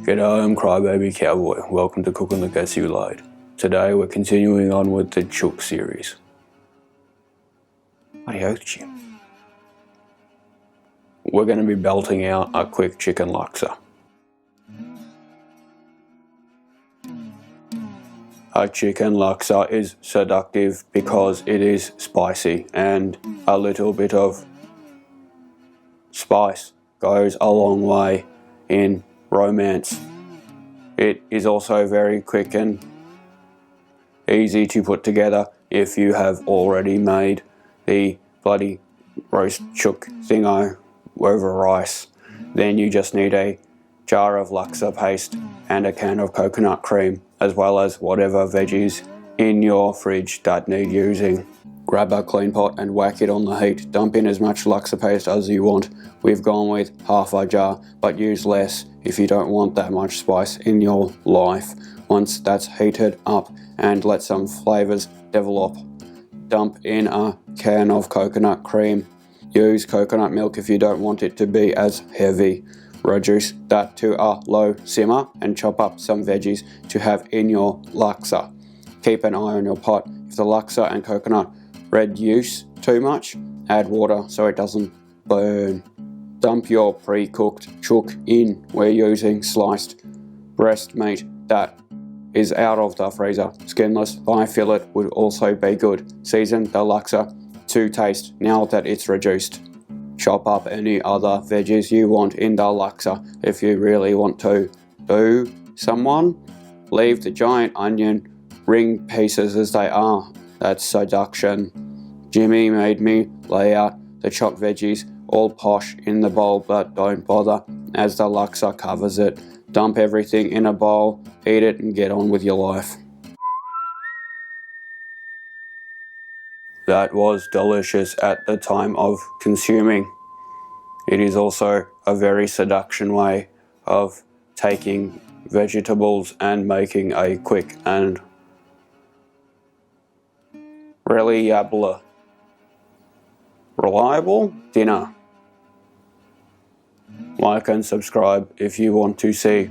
G'day, I'm Crybaby Cowboy. Welcome to Cooking the Guess You Laid. Today we're continuing on with the Chook series. Adios, Jim. We're going to be belting out a quick chicken laksa. A chicken laksa is seductive because it is spicy, and a little bit of spice goes a long way in romance. It is also very quick and easy to put together if you have already made the bloody roast chook thingo over rice. Then you just need a jar of laksa paste and a can of coconut cream, as well as whatever veggies in your fridge that need using. Grab a clean pot and whack it on the heat. Dump in as much laksa paste as you want. We've gone with half a jar, but use less if you don't want that much spice in your life. Once that's heated up and let some flavours develop, dump in a can of coconut cream. Use coconut milk if you don't want it to be as heavy. Reduce that to a low simmer and chop up some veggies to have in your laksa. Keep an eye on your pot. If the laksa and coconut reduce too much, add water so it doesn't burn. Dump your pre-cooked chook in. We're using sliced breast meat that is out of the freezer. Skinless thigh fillet would also be good. Season the laksa to taste now that it's reduced. Chop up any other veggies you want in the laksa if you really want to. Boo someone? Leave the giant onion ring pieces as they are. That's seduction. Jimmy made me lay out the chopped veggies all posh in the bowl, but don't bother as the laksa covers it. Dump everything in a bowl, eat it and get on with your life. That was delicious at the time of consuming. It is also a very seduction way of taking vegetables and making a quick and reliable dinner. Like and subscribe if you want to see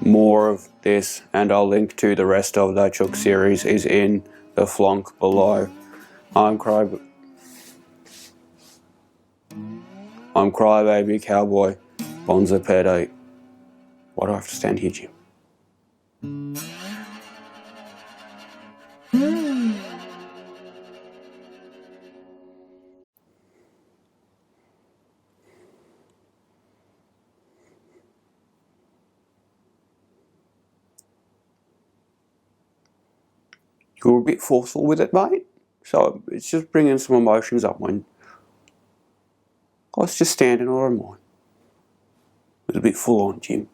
more of this, and I'll link to the rest of the Chook series is in the flonk below. I'm Crybaby Cowboy. Bonza Pede. Why do I have to stand here, Jim? You were a bit forceful with it, mate. So it's just bringing some emotions up when I was just standing on mine. It was a bit full on, Jim.